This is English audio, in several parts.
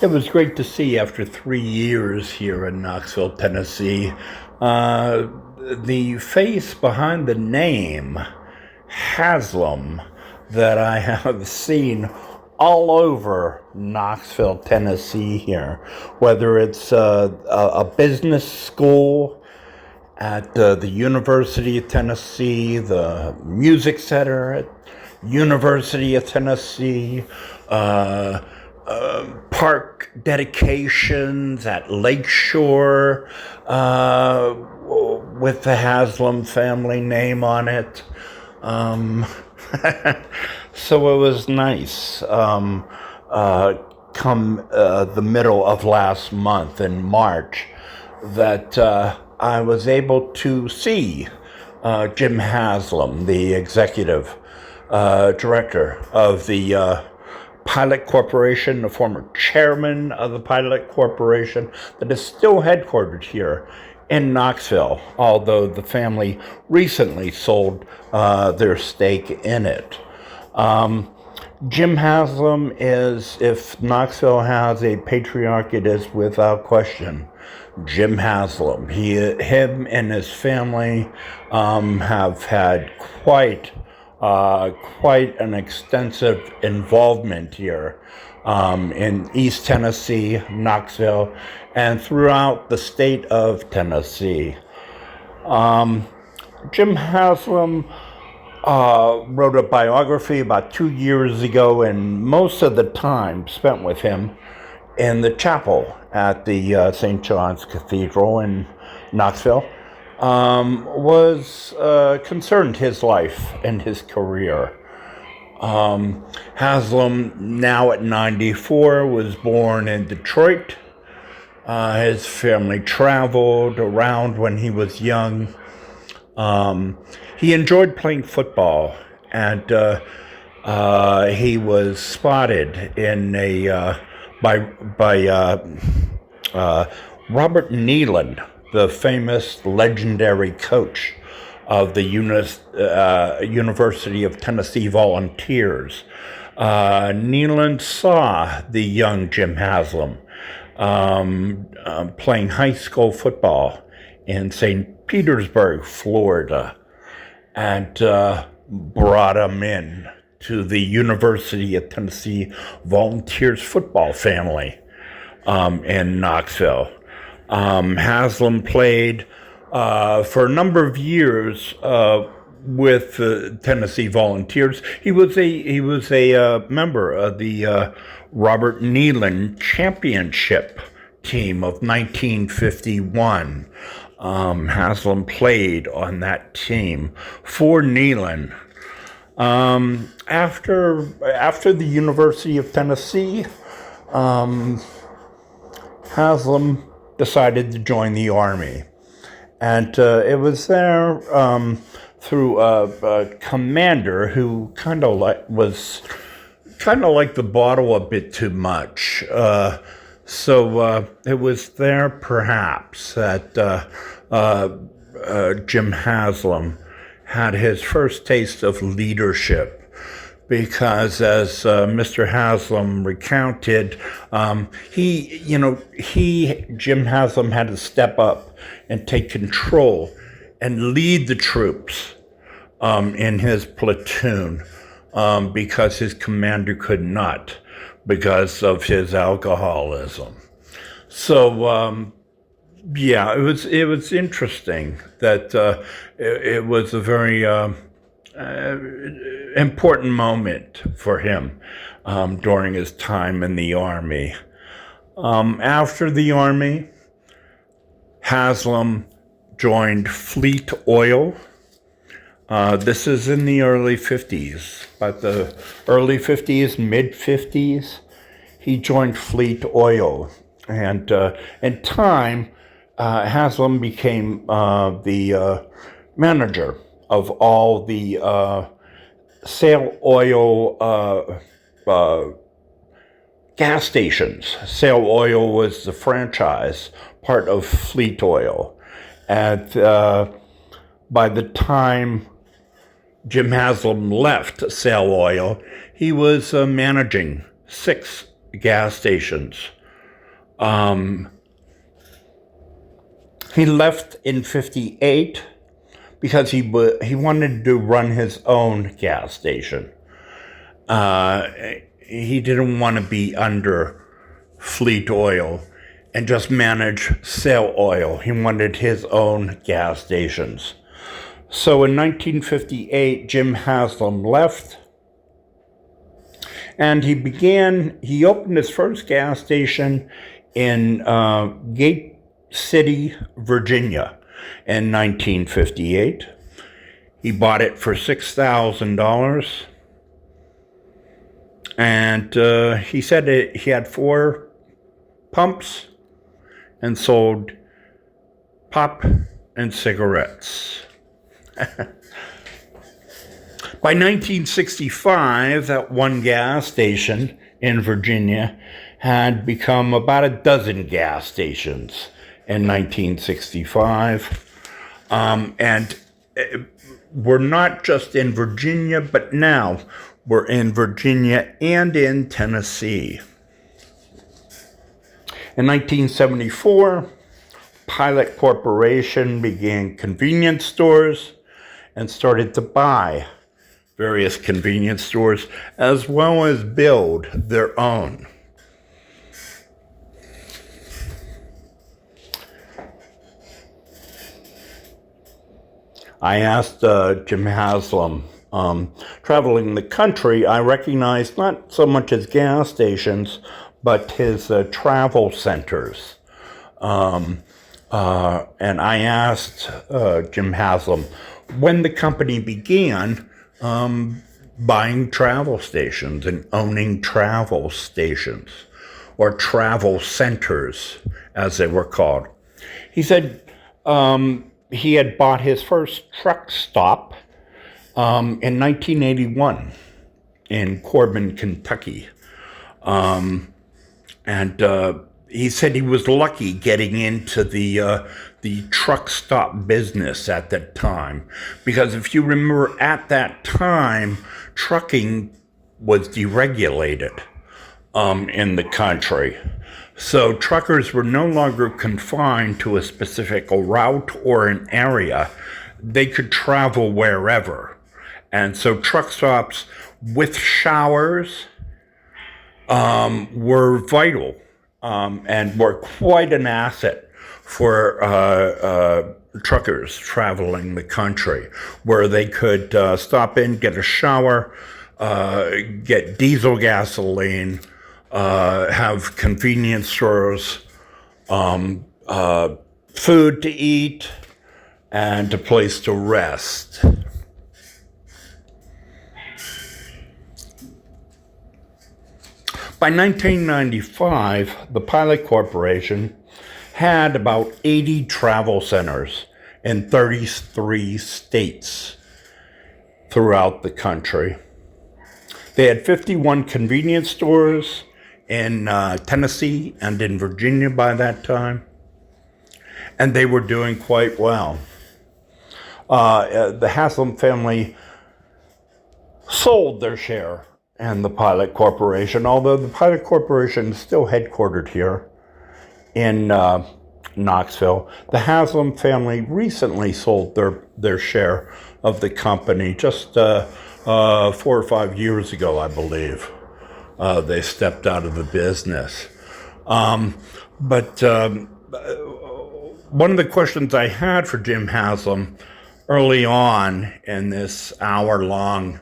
It was great to see after 3 years here in Knoxville, Tennessee. Uh, the face behind the name, Haslam, that I have seen all over Knoxville, Tennessee here, whether it's a business school at the University of Tennessee, the Music Center at University of Tennessee, uh, park dedications at Lakeshore with the Haslam family name on it. Um, so it was nice. Come the middle of last month in March, that I was able to see Jim Haslam, the executive director of the Pilot Corporation, the former chairman of the Pilot Corporation, that is still headquartered here in Knoxville, although the family recently sold their stake in it. Jim Haslam is, if Knoxville has a patriarch, it is without question Jim Haslam. Him and his family have had quite an extensive involvement here in East Tennessee, Knoxville, and throughout the state of Tennessee. Jim Haslam wrote a biography about 2 years ago, and most of the time spent with him in the chapel at the St. John's Cathedral in Knoxville was concerned his life and his career. Haslam, now at 94, was born in Detroit. His family traveled around when he was young. He enjoyed playing football, and he was spotted in a by Robert Nealon, the famous legendary coach of the University of Tennessee Volunteers. Nealon saw the young Jim Haslam playing high school football in St. Petersburg, Florida, and brought him in to the University of Tennessee Volunteers football family in Knoxville. Haslam played for a number of years with the Tennessee Volunteers. He was a member of the Robert Nealon Championship team of 1951. Haslam played on that team for Nealon. After the University of Tennessee, Haslam decided to join the Army. And it was there through a commander who was kind of like the bottle a bit too much. So it was there perhaps that Jim Haslam had his first taste of leadership, because as Mr. Haslam recounted, Jim Haslam had to step up and take control and lead the troops in his platoon because his commander could not, because of his alcoholism. So it was interesting that it was a very important moment for him during his time in the Army. After the Army, Haslam joined Fleet Oil. This is in the early 50s, but the early 50s, mid 50s, he joined Fleet Oil. And in time, Haslam became the manager of all the Sail Oil gas stations. Sail Oil was the franchise part of Fleet Oil. And by the time Jim Haslam left Sail Oil, he was managing 6 gas stations He left in '58 because he wanted to run his own gas station. He didn't want to be under Fleet Oil and just manage Sail Oil. He wanted his own gas stations. So in 1958, Jim Haslam left, and he opened his first gas station in Gate City, Virginia in 1958. He bought it for $6,000. And he said he had 4 pumps and sold pop and cigarettes. By 1965, that one gas station in Virginia had become about a dozen gas stations in 1965. And we're not just in Virginia, but now we're in Virginia and in Tennessee. In 1974, Pilot Corporation began convenience stores and started to buy various convenience stores as well as build their own. I asked Jim Haslam, traveling the country, I recognized not so much his gas stations, but his travel centers. And I asked Jim Haslam when the company began buying travel stations and owning travel stations, or travel centers, as they were called. He said he had bought his first truck stop in 1981 in Corbin, Kentucky. And he said he was lucky getting into the truck stop business at that time, because if you remember, at that time, trucking was deregulated in the country. So truckers were no longer confined to a specific route or an area. They could travel wherever. And so truck stops with showers were vital and were quite an asset for truckers traveling the country, where they could stop in, get a shower, get diesel gasoline, have convenience stores, food to eat, and a place to rest. By 1995, the Pilot Corporation had about 80 travel centers in 33 states throughout the country. They had 51 convenience stores in Tennessee and in Virginia by that time, and they were doing quite well. The Haslam family sold their share in the Pilot Corporation, although the Pilot Corporation is still headquartered here in Knoxville. The Haslam family recently sold their share of the company just 4 or 5 years ago, I believe. They stepped out of the business. But one of the questions I had for Jim Haslam early on in this hour-long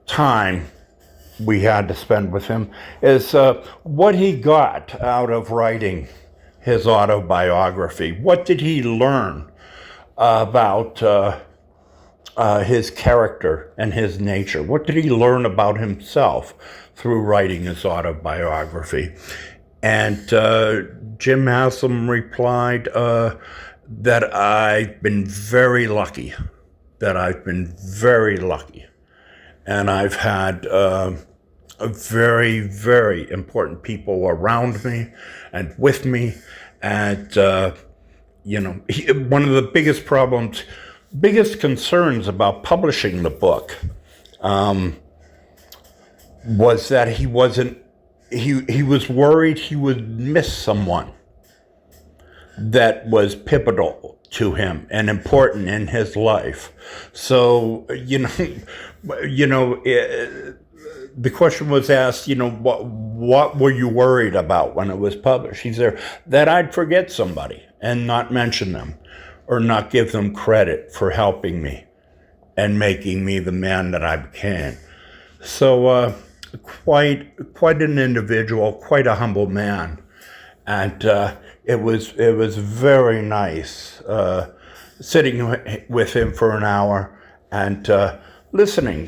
time we had to spend with him is what he got out of writing his autobiography. What did he learn about his character and his nature? What did he learn about himself through writing his autobiography? And Jim Haslam replied that I've been very lucky, and I've had very, very important people around me and with me. And, one of the biggest concerns about publishing the book was that he wasn't he was worried he would miss someone that was pivotal to him and important in his life. So, the question was asked, what were you worried about when it was published? He said that I'd forget somebody and not mention them or not give them credit for helping me and making me the man that I became. So quite an individual, quite a humble man. And it was very nice sitting with him for an hour and listening